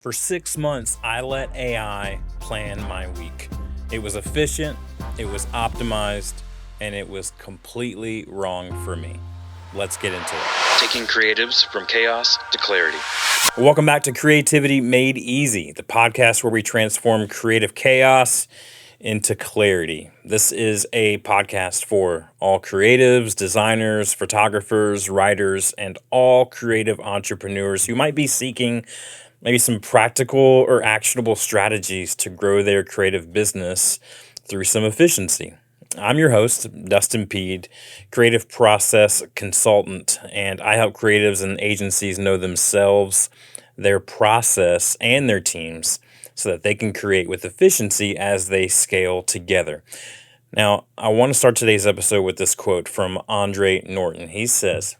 For 6 months, I let AI plan my week. It was efficient, it was optimized, and it was completely wrong for me. Let's get into it. Taking creatives from chaos to clarity. Welcome back to Creativity Made Easy, the podcast where we transform creative chaos into clarity. This is a podcast for all creatives, designers, photographers, writers, and all creative entrepreneurs who might be seeking maybe some practical or actionable strategies to grow their creative business through some efficiency. I'm your host, Dustin Peed, creative process consultant, and I help creatives and agencies know themselves, their process, and their teams so that they can create with efficiency as they scale together. Now, I want to start today's episode with this quote from Norton. He says,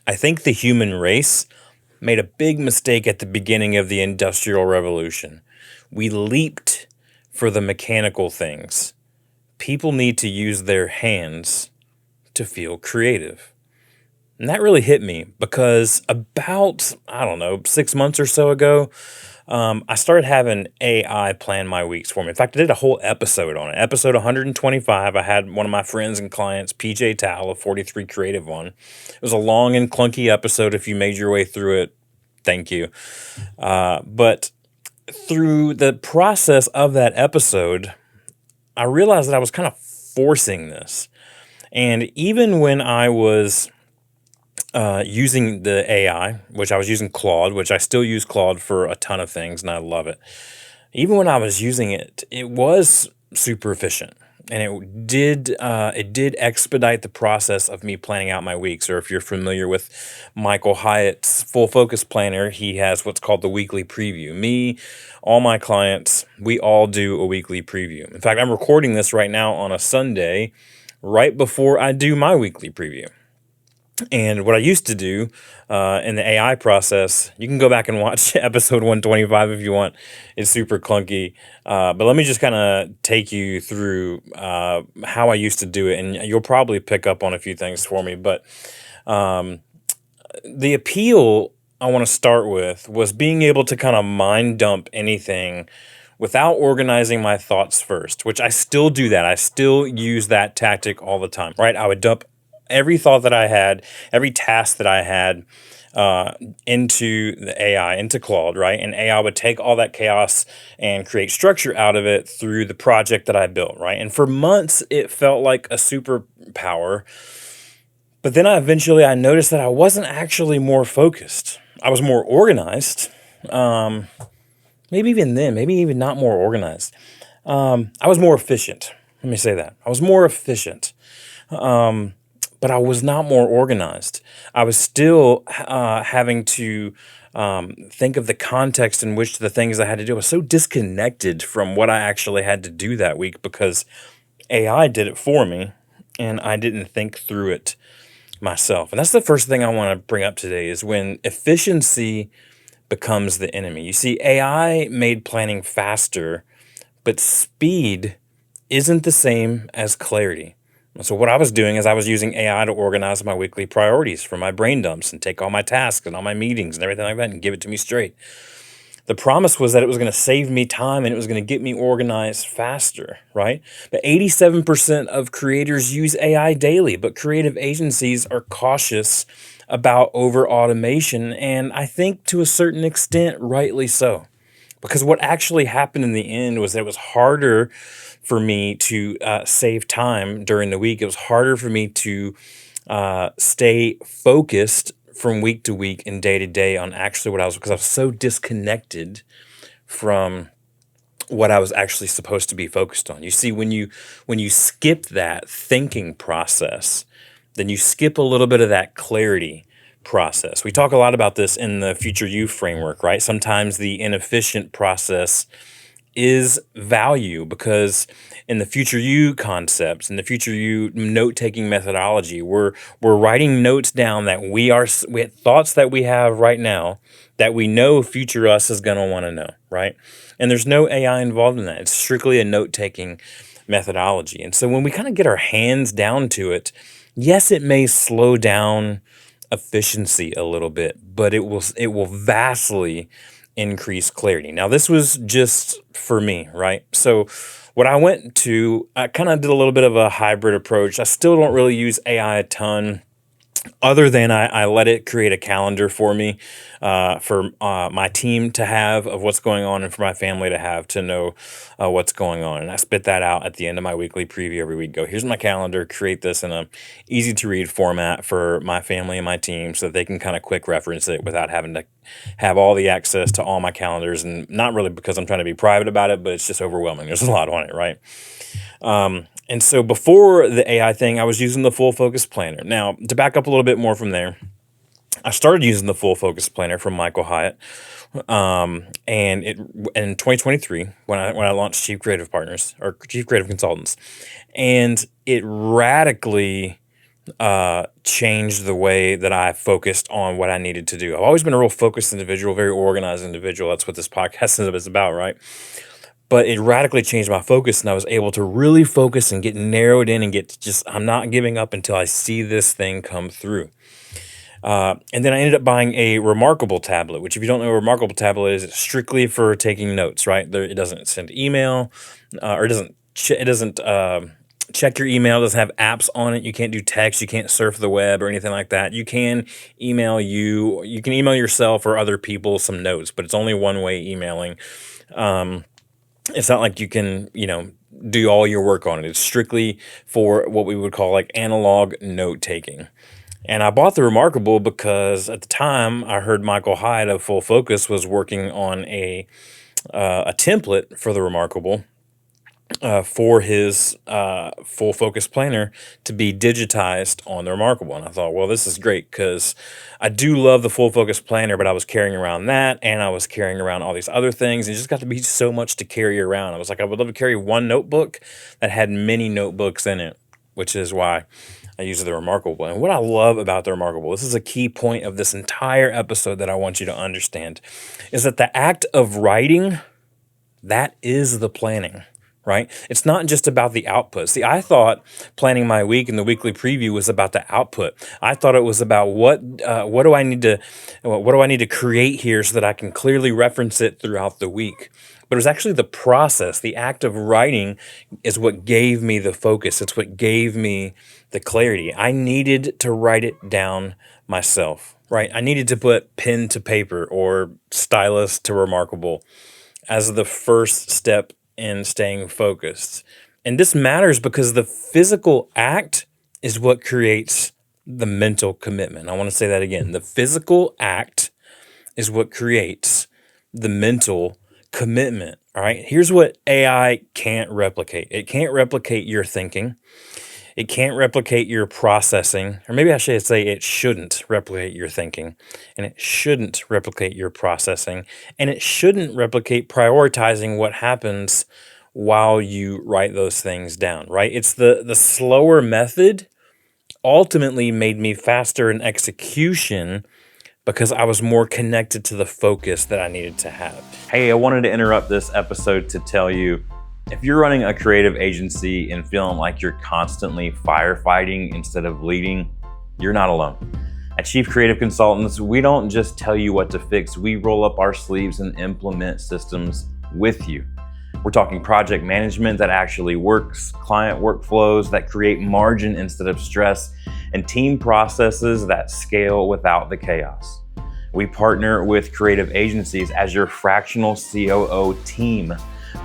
"I think the human race made a big mistake at the beginning of the Industrial Revolution. We leaped for the mechanical things. People need to use their hands to feel creative." And that really hit me because about, 6 months or so ago, I started having AI plan my weeks for me. In fact, I did a whole episode on it. Episode 125, I had one of my friends and clients, PJ Tal of 43 Creative on. It was a long and clunky episode. If you made your way through it, thank you. But through the process of that episode, I realized that I was kind of forcing this. And even when I was using the AI, which I was using Claude, which I still use Claude for a ton of things, and I love it. Even when I was using it, it was super efficient, and it did expedite the process of me planning out my weeks. Or if you're familiar with Michael Hyatt's Full Focus Planner, he has what's called the weekly preview. Me, all my clients, we all do a weekly preview. In fact, I'm recording this right now on a Sunday, right before I do my weekly preview. And what I used to do in the AI process, you can go back and watch episode 125 if you want. It's super clunky. But let me just kind of take you through how I used to do it. And you'll probably pick up on a few things for me. But the appeal I want to start with was being able to kind of mind dump anything without organizing my thoughts first, which I still do that. I still use that tactic all the time, right? I would dump every thought that I had, every task that I had into the AI, into Claude, right? And AI would take all that chaos and create structure out of it through the project that I built, right? And for months, it felt like a superpower. But then I noticed that I wasn't actually more focused. I was more organized. Maybe even not more organized. I was more efficient. Let me say that. I was more efficient. But I was not more organized. I was still having to think of the context in which the things I had to do. I was so disconnected from what I actually had to do that week because AI did it for me and I didn't think through it myself. And that's the first thing I want to bring up today is when efficiency becomes the enemy. You see, AI made planning faster, but speed isn't the same as clarity. So what I was doing is I was using AI to organize my weekly priorities for my brain dumps and take all my tasks and all my meetings and everything like that and give it to me straight. The promise was that it was going to save me time and it was going to get me organized faster, right? But 87% of creators use AI daily, but creative agencies are cautious about over automation, and I think to a certain extent, rightly so. Because what actually happened in the end was that it was harder for me to save time during the week. It was harder for me to stay focused from week to week and day to day on actually because I was so disconnected from what I was actually supposed to be focused on. You see, when you skip that thinking process, then you skip a little bit of that clarity process. We talk a lot about this in the Future You framework, right? Sometimes the inefficient process is value because in the Future You concepts, in the Future You note-taking methodology, we're writing notes down that we have thoughts that we have right now that we know future us is going to want to know, right? And there's no AI involved in that. It's strictly a note-taking methodology. And so when we kind of get our hands down to it, yes, it may slow down efficiency a little bit, but it will vastly increase clarity. Now, this was just for me, right? So what I kind of did a little bit of a hybrid approach. I still don't really use AI a ton, other than I let it create a calendar for me, for my team to have of what's going on, and for my family to have to know what's going on. And I spit that out at the end of my weekly preview every week. Go, here's my calendar, create this in a easy to read format for my family and my team so that they can kind of quick reference it without having to have all the access to all my calendars. And not really because I'm trying to be private about it, but it's just overwhelming. There's a lot on it, right? And so before the AI thing, I was using the Full Focus Planner. Now, to back up a little bit more from there, I started using the Full Focus Planner from Michael Hyatt, and it in 2023 when I launched Chief Creative Partners or Chief Creative Consultants, and it radically changed the way that I focused on what I needed to do. I've always been a real focused individual, very organized individual. That's what this podcast is about, right? But it radically changed my focus, and I was able to really focus and get narrowed in and I'm not giving up until I see this thing come through. And then I ended up buying a Remarkable tablet, which, if you don't know what a Remarkable tablet is, it's strictly for taking notes, right? It doesn't send email, or it doesn't check your email. It doesn't have apps on it. You can't do text. You can't surf the web or anything like that. You can email yourself or other people some notes, but it's only one-way emailing. It's not like you can, do all your work on it. It's strictly for what we would call like analog note taking. And I bought the Remarkable because at the time I heard Michael Hyatt of Full Focus was working on a template for the Remarkable, for his Full Focus Planner to be digitized on the Remarkable. And I thought, well, this is great because I do love the Full Focus Planner, but I was carrying around that, and I was carrying around all these other things. And it just got to be so much to carry around. I was like, I would love to carry one notebook that had many notebooks in it, which is why I use the Remarkable. And what I love about the Remarkable, this is a key point of this entire episode that I want you to understand, is that the act of writing, that is the planning. Right? It's not just about the output. See, I thought planning my week in the weekly preview was about the output. I thought it was about what do I need to create here so that I can clearly reference it throughout the week. But it was actually the process. The act of writing is what gave me the focus. It's what gave me the clarity. I needed to write it down myself, right? I needed to put pen to paper or stylus to Remarkable as the first step in staying focused. And this matters because the physical act is what creates the mental commitment. I want to say that again. The physical act is what creates the mental commitment. All right. Here's what AI can't replicate. It can't replicate your thinking. It can't replicate your processing, or maybe I should say it shouldn't replicate your thinking, and it shouldn't replicate your processing, and it shouldn't replicate prioritizing what happens while you write those things down, right? It's the slower method ultimately made me faster in execution because I was more connected to the focus that I needed to have. Hey, I wanted to interrupt this episode to tell you, if you're running a creative agency and feeling like you're constantly firefighting instead of leading, you're not alone. At Chief Creative Consultants, we don't just tell you what to fix, we roll up our sleeves and implement systems with you. We're talking project management that actually works, client workflows that create margin instead of stress, and team processes that scale without the chaos. We partner with creative agencies as your fractional COO team,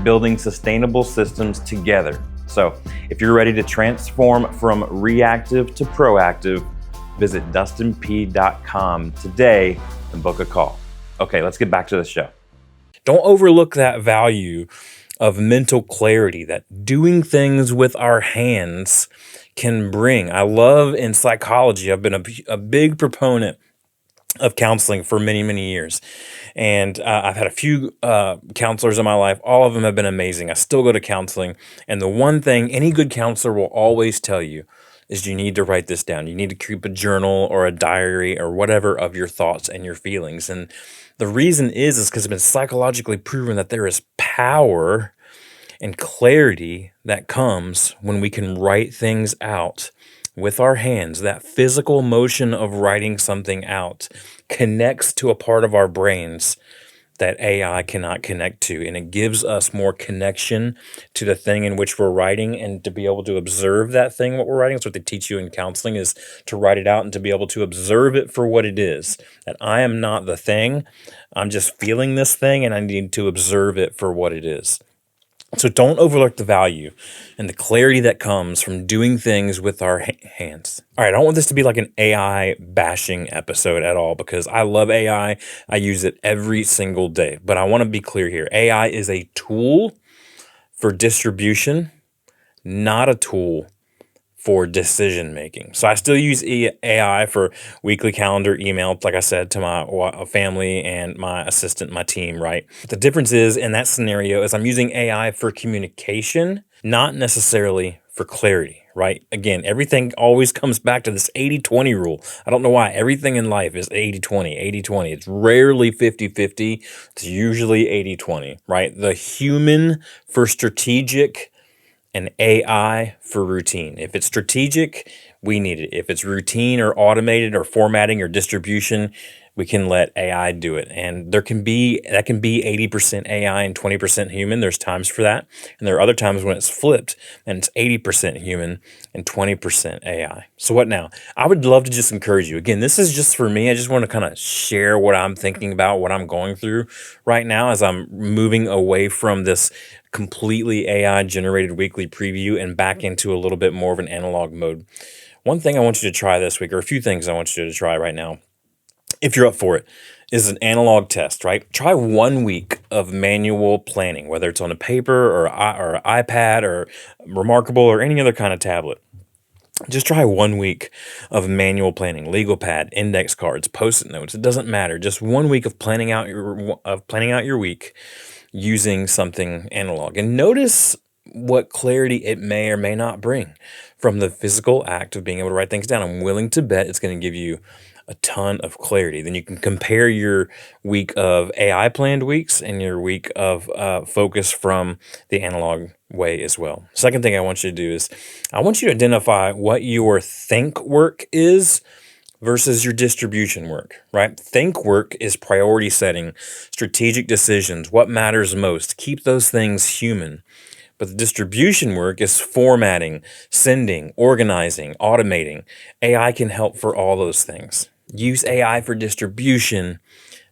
building sustainable systems together. So if you're ready to transform from reactive to proactive, visit dustinp.com today and book a call. Okay, let's get back to the show. Don't overlook that value of mental clarity that doing things with our hands can bring. I love in psychology, I've been a big proponent of counseling for many, many years. And I've had a few counselors in my life. All of them have been amazing. I still go to counseling. And the one thing any good counselor will always tell you is you need to write this down. You need to keep a journal or a diary or whatever of your thoughts and your feelings. And the reason is because it's been psychologically proven that there is power and clarity that comes when we can write things out with our hands. That physical motion of writing something out connects to a part of our brains that AI cannot connect to, and it gives us more connection to the thing in which we're writing, and to be able to observe that thing what we're writing. That's what they teach you in counseling, is to write it out and to be able to observe it for what it is. That I am not the thing, I'm just feeling this thing, and I need to observe it for what it is. So don't overlook the value and the clarity that comes from doing things with our hands. All right, I don't want this to be like an AI bashing episode at all, because I love AI. I use it every single day. But I want to be clear here. AI is a tool for distribution, not a tool for decision making. So I still use AI for weekly calendar email, like I said, to my family and my assistant, my team, right? The difference is, in that scenario, is I'm using AI for communication, not necessarily for clarity, right? Again, everything always comes back to this 80-20 rule. I don't know why. Everything in life is 80-20, 80-20. It's rarely 50-50. It's usually 80-20, right? The human for strategic and AI for routine. If it's strategic, we need it. If it's routine or automated or formatting or distribution, we can let AI do it. And that can be 80% AI and 20% human. There's times for that. And there are other times when it's flipped and it's 80% human and 20% AI. So what now? I would love to just encourage you. Again, this is just for me. I just want to kind of share what I'm thinking about, what I'm going through right now as I'm moving away from this completely AI generated weekly preview and back into a little bit more of an analog mode. One thing I want you to try this week, or a few things I want you to try right now, if you're up for it, is an analog test, right? Try 1 week of manual planning, whether it's on a paper or iPad or Remarkable or any other kind of tablet. Just try 1 week of manual planning, legal pad, index cards, post-it notes. It doesn't matter. Just 1 week of planning out your week using something analog, and notice what clarity it may or may not bring from the physical act of being able to write things down. I'm willing to bet it's going to give you a ton of clarity. Then you can compare your week of AI planned weeks and your week of focus from the analog way as well. Second thing I want you to do is I want you to identify what your think work is versus your distribution work, right? Think work is priority setting, strategic decisions, what matters most. Keep those things human. But the distribution work is formatting, sending, organizing, automating. AI can help for all those things. Use AI for distribution,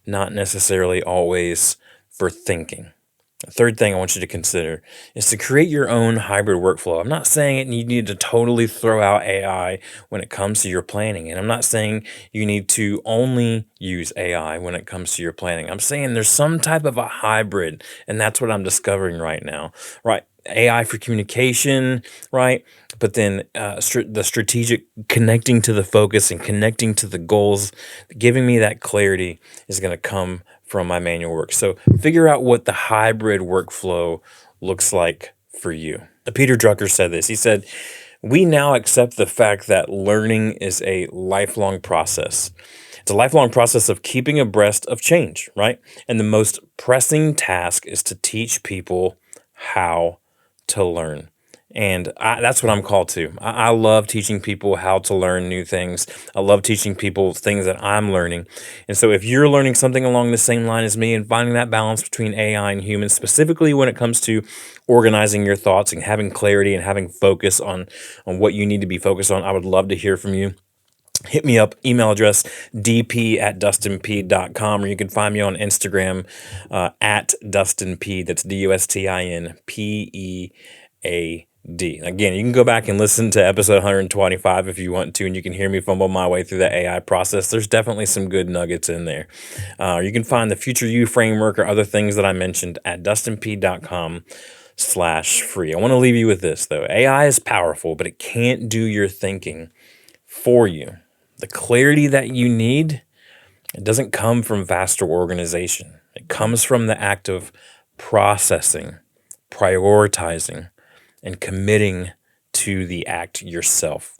not necessarily always for thinking. The third thing I want you to consider is to create your own hybrid workflow. I'm not saying you need to totally throw out AI when it comes to your planning. And I'm not saying you need to only use AI when it comes to your planning. I'm saying there's some type of a hybrid, and that's what I'm discovering right now, right? AI for communication, right? But then the strategic, connecting to the focus and connecting to the goals, giving me that clarity is going to come from my manual work. So figure out what the hybrid workflow looks like for you. Peter Drucker said this. He said, "We now accept the fact that learning is a lifelong process. It's a lifelong process of keeping abreast of change, right? And the most pressing task is to teach people how to learn." And that's what I'm called to. I love teaching people how to learn new things. I love teaching people things that I'm learning. And so if you're learning something along the same line as me and finding that balance between AI and humans, specifically when it comes to organizing your thoughts and having clarity and having focus on what you need to be focused on, I would love to hear from you. Hit me up, email address dp@dustinp.com, or you can find me on Instagram at DustinP. That's DustinPead. Again, you can go back and listen to episode 125 if you want to, and you can hear me fumble my way through the AI process. There's definitely some good nuggets in there. You can find the Future You framework or other things that I mentioned at DustinP.com/free. I want to leave you with this, though. AI is powerful, but it can't do your thinking for you. The clarity that you need, it doesn't come from vaster organization. It comes from the act of processing, prioritizing, and committing to the act yourself.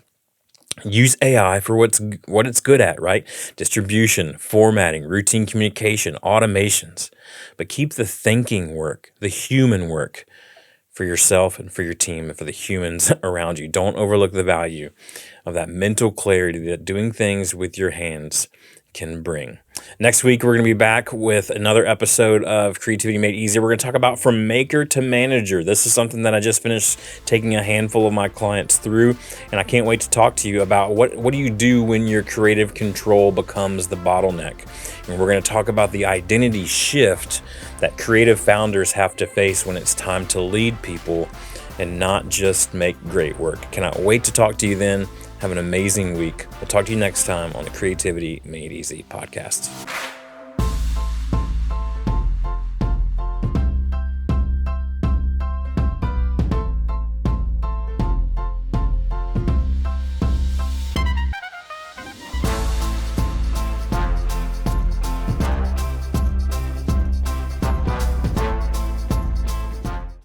Use AI for what it's good at, right? Distribution, formatting, routine communication, automations. But keep the thinking work, the human work, for yourself and for your team and for the humans around you. Don't overlook the value of that mental clarity that doing things with your hands can bring. Next week, we're going to be back with another episode of Creativity Made Easy. We're going to talk about from maker to manager. This is something that I just finished taking a handful of my clients through, and I can't wait to talk to you about what do you do when your creative control becomes the bottleneck. And we're going to talk about the identity shift that creative founders have to face when it's time to lead people and not just make great work. Cannot wait to talk to you then. Have an amazing week. We'll talk to you next time on the Creativity Made Easy podcast.